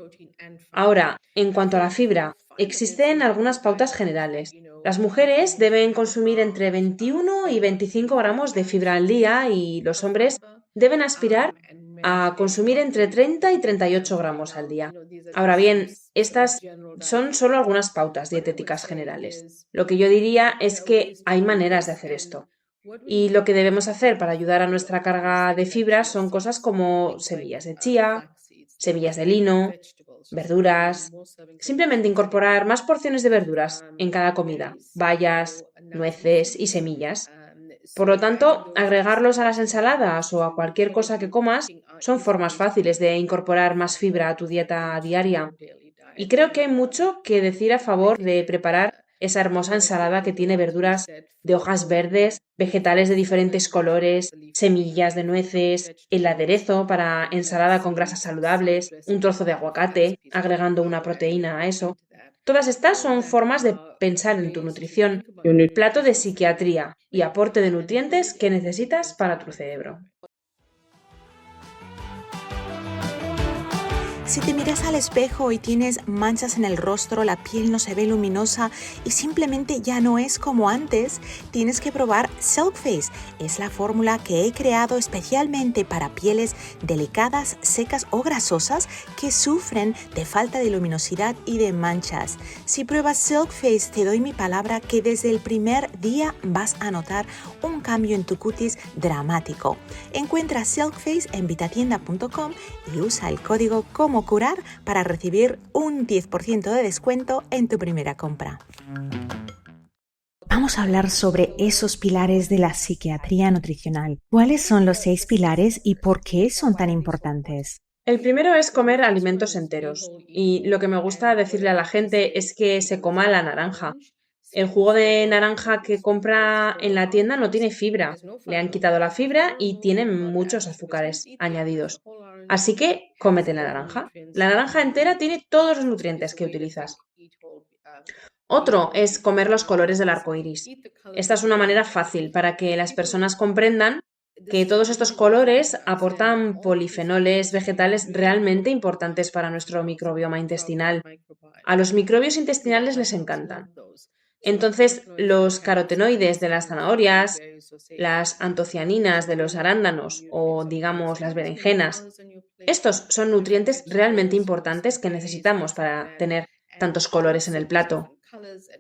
Ahora, en cuanto a la fibra, existen algunas pautas generales. Las mujeres deben consumir entre 21 y 25 gramos de fibra al día y los hombres deben aspirar a consumir entre 30 y 38 gramos al día. Ahora bien, estas son solo algunas pautas dietéticas generales. Lo que yo diría es que hay maneras de hacer esto. Y lo que debemos hacer para ayudar a nuestra carga de fibra son cosas como semillas de chía, semillas de lino, verduras. Simplemente incorporar más porciones de verduras en cada comida, bayas, nueces y semillas. Por lo tanto, agregarlos a las ensaladas o a cualquier cosa que comas son formas fáciles de incorporar más fibra a tu dieta diaria. Y creo que hay mucho que decir a favor de preparar esa hermosa ensalada que tiene verduras de hojas verdes, vegetales de diferentes colores, semillas de nueces, el aderezo para ensalada con grasas saludables, un trozo de aguacate, agregando una proteína a eso. Todas estas son formas de pensar en tu nutrición, plato de psiquiatría y aporte de nutrientes que necesitas para tu cerebro. Si te miras al espejo y tienes manchas en el rostro, la piel no se ve luminosa y simplemente ya no es como antes, tienes que probar Silk Face. Es la fórmula que he creado especialmente para pieles delicadas, secas o grasosas que sufren de falta de luminosidad y de manchas. Si pruebas Silk Face, te doy mi palabra que desde el primer día vas a notar un cambio en tu cutis dramático. Encuentra Silk Face en vitatienda.com y usa el código como curar para recibir un 10% de descuento en tu primera compra. Vamos a hablar sobre esos pilares de la psiquiatría nutricional. ¿Cuáles son los 6 pilares y por qué son tan importantes? El primero es comer alimentos enteros. Y lo que me gusta decirle a la gente es que se coma la naranja. El jugo de naranja que compra en la tienda no tiene fibra. Le han quitado la fibra y tiene muchos azúcares añadidos. Así que cómete la naranja. La naranja entera tiene todos los nutrientes que utilizas. Otro es comer los colores del arco iris. Esta es una manera fácil para que las personas comprendan que todos estos colores aportan polifenoles vegetales realmente importantes para nuestro microbioma intestinal. A los microbios intestinales les encantan. Entonces, los carotenoides de las zanahorias, las antocianinas de los arándanos o, digamos, las berenjenas, estos son nutrientes realmente importantes que necesitamos para tener tantos colores en el plato.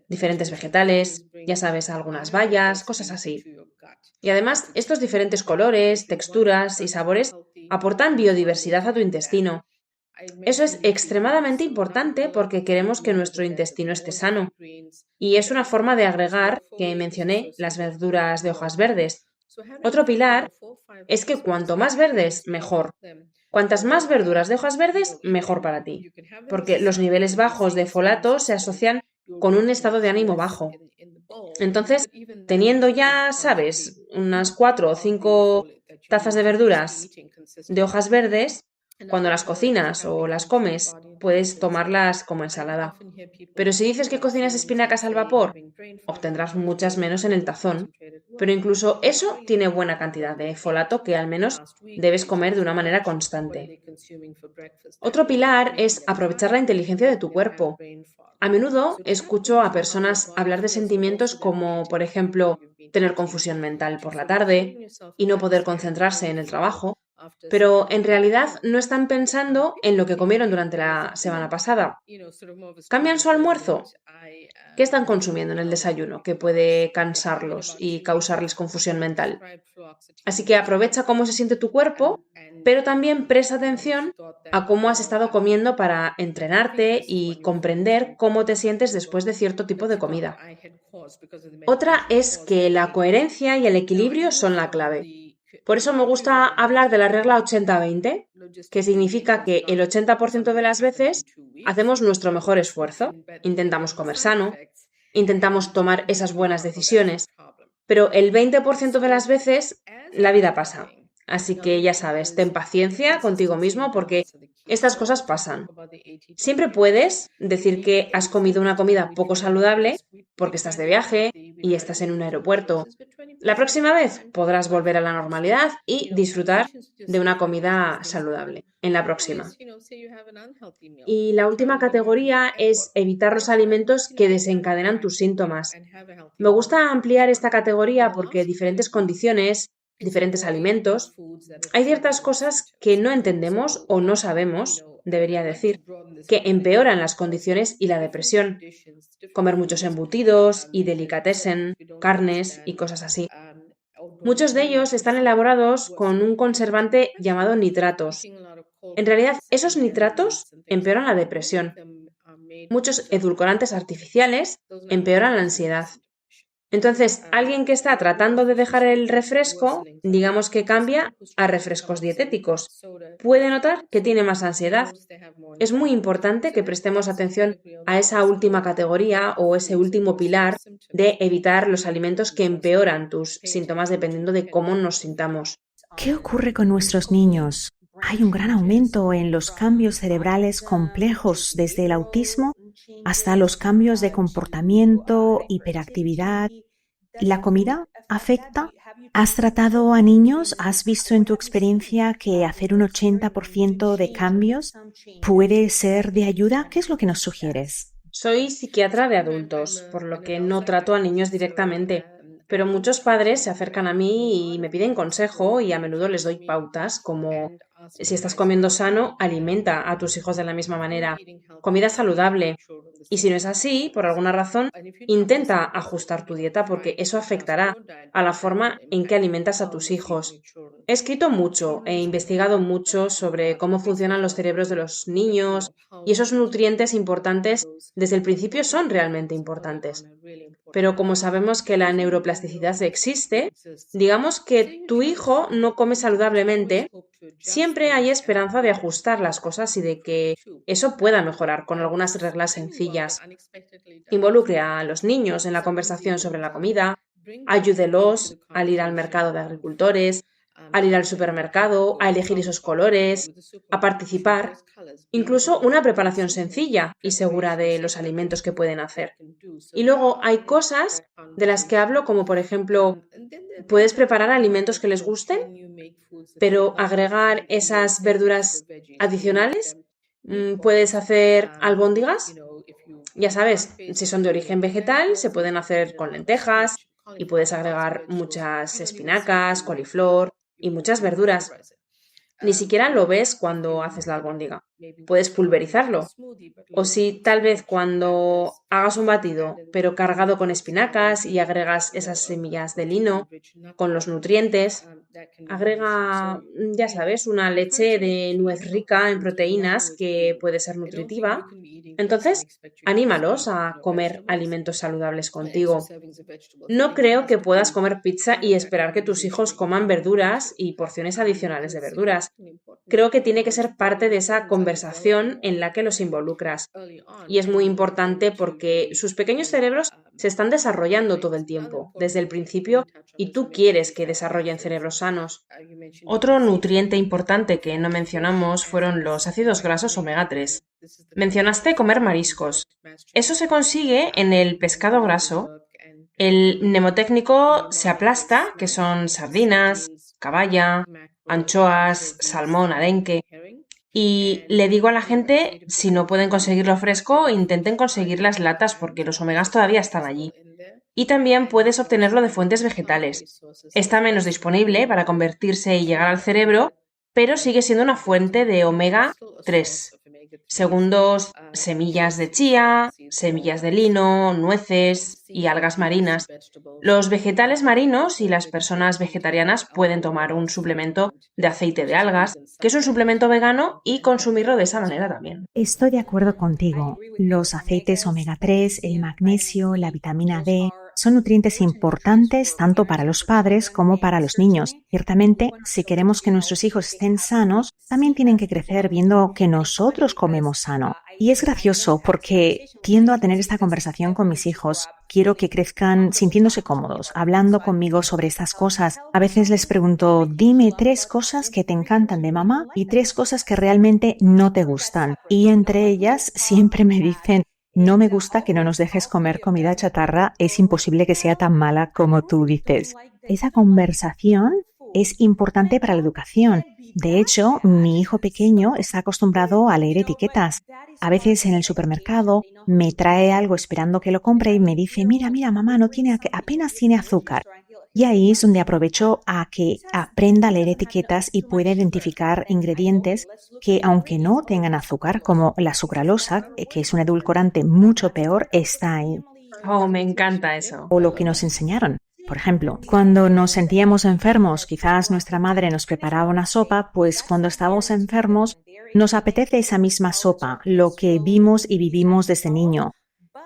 Diferentes vegetales, ya sabes, algunas bayas, cosas así. Y además, estos diferentes colores, texturas y sabores aportan biodiversidad a tu intestino. Eso es extremadamente importante porque queremos que nuestro intestino esté sano. Y es una forma de agregar, que mencioné, las verduras de hojas verdes. Otro pilar es que cuanto más verdes, mejor. Cuantas más verduras de hojas verdes, mejor para ti. Porque los niveles bajos de folato se asocian con un estado de ánimo bajo. Entonces, teniendo ya, sabes, unas 4 o 5 tazas de verduras de hojas verdes, cuando las cocinas o las comes, puedes tomarlas como ensalada. Pero si dices que cocinas espinacas al vapor, obtendrás muchas menos en el tazón. Pero incluso eso tiene buena cantidad de folato que al menos debes comer de una manera constante. Otro pilar es aprovechar la inteligencia de tu cuerpo. A menudo escucho a personas hablar de sentimientos como, por ejemplo, tener confusión mental por la tarde y no poder concentrarse en el trabajo, pero en realidad no están pensando en lo que comieron durante la semana pasada. ¿Cambian su almuerzo? ¿Qué están consumiendo en el desayuno que puede cansarlos y causarles confusión mental? Así que aprovecha cómo se siente tu cuerpo, pero también presta atención a cómo has estado comiendo para entrenarte y comprender cómo te sientes después de cierto tipo de comida. Otra es que la coherencia y el equilibrio son la clave. Por eso me gusta hablar de la regla 80-20, que significa que el 80% de las veces hacemos nuestro mejor esfuerzo, intentamos comer sano, intentamos tomar esas buenas decisiones, pero el 20% de las veces la vida pasa. Así que ya sabes, ten paciencia contigo mismo porque estas cosas pasan. Siempre puedes decir que has comido una comida poco saludable porque estás de viaje y estás en un aeropuerto. La próxima vez podrás volver a la normalidad y disfrutar de una comida saludable en la próxima. Y la última categoría es evitar los alimentos que desencadenan tus síntomas. Me gusta ampliar esta categoría porque diferentes condiciones, diferentes alimentos, hay ciertas cosas que no entendemos o no sabemos, debería decir, que empeoran las condiciones y la depresión. Comer muchos embutidos y delicatessen, carnes y cosas así. Muchos de ellos están elaborados con un conservante llamado nitratos. En realidad, esos nitratos empeoran la depresión. Muchos edulcorantes artificiales empeoran la ansiedad. Entonces, alguien que está tratando de dejar el refresco, digamos que cambia a refrescos dietéticos, puede notar que tiene más ansiedad. Es muy importante que prestemos atención a esa última categoría o ese último pilar de evitar los alimentos que empeoran tus síntomas dependiendo de cómo nos sintamos. ¿Qué ocurre con nuestros niños? Hay un gran aumento en los cambios cerebrales complejos, desde el autismo hasta los cambios de comportamiento, hiperactividad. ¿La comida afecta? ¿Has tratado a niños? ¿Has visto en tu experiencia que hacer un 80% de cambios puede ser de ayuda? ¿Qué es lo que nos sugieres? Soy psiquiatra de adultos, por lo que no trato a niños directamente, pero muchos padres se acercan a mí y me piden consejo y a menudo les doy pautas como: si estás comiendo sano, alimenta a tus hijos de la misma manera, comida saludable. Y si no es así, por alguna razón, intenta ajustar tu dieta porque eso afectará a la forma en que alimentas a tus hijos. He escrito mucho, he investigado mucho sobre cómo funcionan los cerebros de los niños y esos nutrientes importantes desde el principio son realmente importantes. Pero como sabemos que la neuroplasticidad existe, digamos que tu hijo no come saludablemente, siempre hay esperanza de ajustar las cosas y de que eso pueda mejorar con algunas reglas sencillas. Involucre a los niños en la conversación sobre la comida, ayúdelos al ir al mercado de agricultores, al ir al supermercado, a elegir esos colores, a participar, incluso una preparación sencilla y segura de los alimentos que pueden hacer. Y luego hay cosas de las que hablo, como por ejemplo, puedes preparar alimentos que les gusten, pero agregar esas verduras adicionales. Puedes hacer albóndigas. Ya sabes, si son de origen vegetal, se pueden hacer con lentejas y puedes agregar muchas espinacas, coliflor y muchas verduras. Ni siquiera lo ves cuando haces la albóndiga. Puedes pulverizarlo. O si tal vez cuando hagas un batido, pero cargado con espinacas y agregas esas semillas de lino con los nutrientes, agrega, ya sabes, una leche de nuez rica en proteínas que puede ser nutritiva. Entonces, anímalos a comer alimentos saludables contigo. No creo que puedas comer pizza y esperar que tus hijos coman verduras y porciones adicionales de verduras. Creo que tiene que ser parte de esa conversación conversación en la que los involucras. Y es muy importante porque sus pequeños cerebros se están desarrollando todo el tiempo, desde el principio, y tú quieres que desarrollen cerebros sanos. Otro nutriente importante que no mencionamos fueron los ácidos grasos omega 3. Mencionaste comer mariscos. Eso se consigue en el pescado graso. El mnemotécnico se aplasta, que son sardinas, caballa, anchoas, salmón, arenque. Y le digo a la gente, si no pueden conseguirlo fresco, intenten conseguir las latas porque los omegas todavía están allí. Y también puedes obtenerlo de fuentes vegetales. Está menos disponible para convertirse y llegar al cerebro, pero sigue siendo una fuente de omega 3. Segundos, semillas de chía, semillas de lino, nueces y algas marinas. Los vegetales marinos y las personas vegetarianas pueden tomar un suplemento de aceite de algas, que es un suplemento vegano, y consumirlo de esa manera también. Estoy de acuerdo contigo. Los aceites omega 3, el magnesio, la vitamina D son nutrientes importantes tanto para los padres como para los niños. Ciertamente, si queremos que nuestros hijos estén sanos, también tienen que crecer viendo que nosotros comemos sano. Y es gracioso porque tiendo a tener esta conversación con mis hijos. Quiero que crezcan sintiéndose cómodos, hablando conmigo sobre estas cosas. A veces les pregunto, dime 3 cosas que te encantan de mamá y 3 cosas que realmente no te gustan. Y entre ellas siempre me dicen, no me gusta que no nos dejes comer comida chatarra, es imposible que sea tan mala como tú dices. Esa conversación es importante para la educación. De hecho, mi hijo pequeño está acostumbrado a leer etiquetas. A veces en el supermercado me trae algo esperando que lo compre y me dice, mira, mamá, apenas tiene azúcar. Y ahí es donde aprovecho a que aprenda a leer etiquetas y pueda identificar ingredientes que, aunque no tengan azúcar, como la sucralosa, que es un edulcorante mucho peor, está ahí. Oh, me encanta eso. O lo que nos enseñaron. Por ejemplo, cuando nos sentíamos enfermos, quizás nuestra madre nos preparaba una sopa, pues cuando estábamos enfermos nos apetece esa misma sopa, lo que vimos y vivimos desde niño.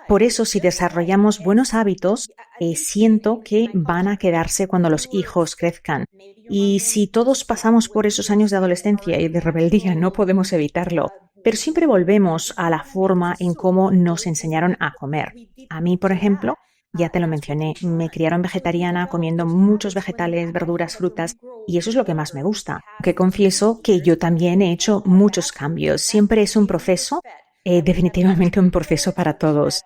Por eso, si desarrollamos buenos hábitos, siento que van a quedarse cuando los hijos crezcan. Y si todos pasamos por esos años de adolescencia y de rebeldía, no podemos evitarlo. Pero siempre volvemos a la forma en cómo nos enseñaron a comer. A mí, por ejemplo, ya te lo mencioné, me criaron vegetariana comiendo muchos vegetales, verduras, frutas, y eso es lo que más me gusta. Que confieso que yo también he hecho muchos cambios. Siempre es un proceso, definitivamente un proceso para todos.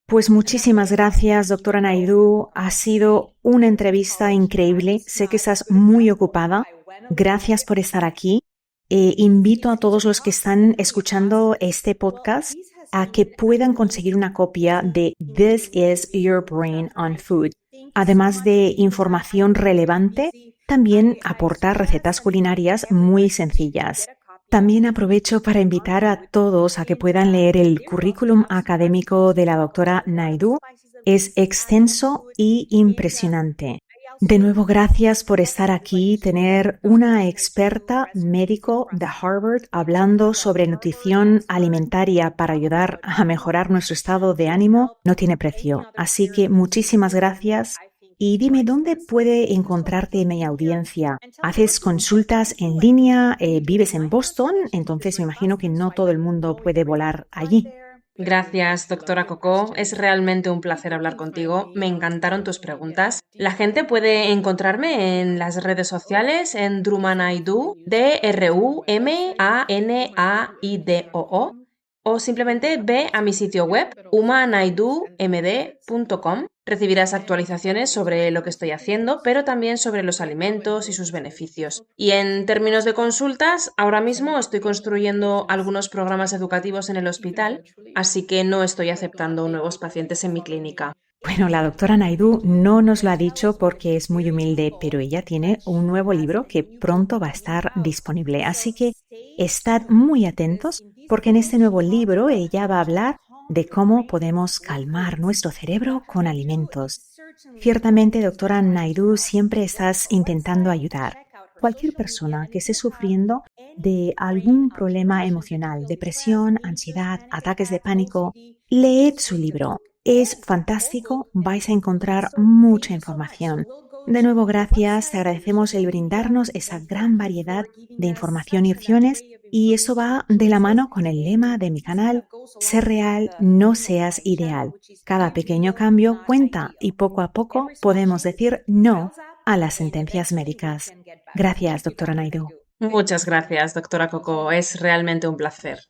Pues muchísimas gracias, doctora Naidoo. Ha sido una entrevista increíble. Sé que estás muy ocupada. Gracias por estar aquí. Invito a todos los que están escuchando este podcast a que puedan conseguir una copia de This is Your Brain on Food. Además de información relevante, también aporta recetas culinarias muy sencillas. También aprovecho para invitar a todos a que puedan leer el currículum académico de la doctora Naidoo. Es extenso y impresionante. De nuevo, gracias por estar aquí, tener una experta médico de Harvard hablando sobre nutrición alimentaria para ayudar a mejorar nuestro estado de ánimo no tiene precio. Así que muchísimas gracias. Y dime, ¿dónde puede encontrarte mi audiencia? ¿Haces consultas en línea? ¿Vives en Boston? Entonces me imagino que no todo el mundo puede volar allí. Gracias, doctora Coco. Es realmente un placer hablar contigo. Me encantaron tus preguntas. La gente puede encontrarme en las redes sociales en Drumanaidoo, DRUMANAIDOO, o simplemente ve a mi sitio web, humanaidoomd.com. Recibirás actualizaciones sobre lo que estoy haciendo, pero también sobre los alimentos y sus beneficios. Y en términos de consultas, ahora mismo estoy construyendo algunos programas educativos en el hospital, así que no estoy aceptando nuevos pacientes en mi clínica. Bueno, la doctora Naidoo no nos lo ha dicho porque es muy humilde, pero ella tiene un nuevo libro que pronto va a estar disponible. Así que estad muy atentos porque en este nuevo libro ella va a hablar de cómo podemos calmar nuestro cerebro con alimentos. Ciertamente, doctora Naidoo, siempre estás intentando ayudar. Cualquier persona que esté sufriendo de algún problema emocional, depresión, ansiedad, ataques de pánico, leed su libro. Es fantástico, vais a encontrar mucha información. De nuevo, gracias. Te agradecemos el brindarnos esa gran variedad de información y opciones y eso va de la mano con el lema de mi canal, Sé real, no seas ideal. Cada pequeño cambio cuenta y poco a poco podemos decir no a las sentencias médicas. Gracias, doctora Naidu. Muchas gracias, doctora Coco. Es realmente un placer.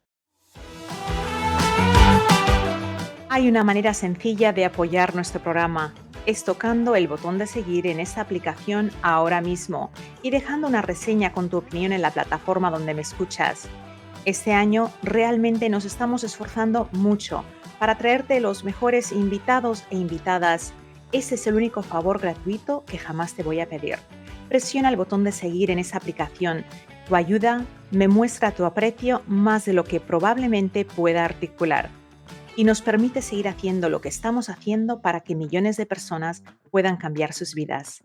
Hay una manera sencilla de apoyar nuestro programa. Es tocando el botón de seguir en esta aplicación ahora mismo y dejando una reseña con tu opinión en la plataforma donde me escuchas. Este año realmente nos estamos esforzando mucho para traerte los mejores invitados e invitadas. Ese es el único favor gratuito que jamás te voy a pedir. Presiona el botón de seguir en esa aplicación. Tu ayuda me muestra tu aprecio más de lo que probablemente pueda articular y nos permite seguir haciendo lo que estamos haciendo para que millones de personas puedan cambiar sus vidas.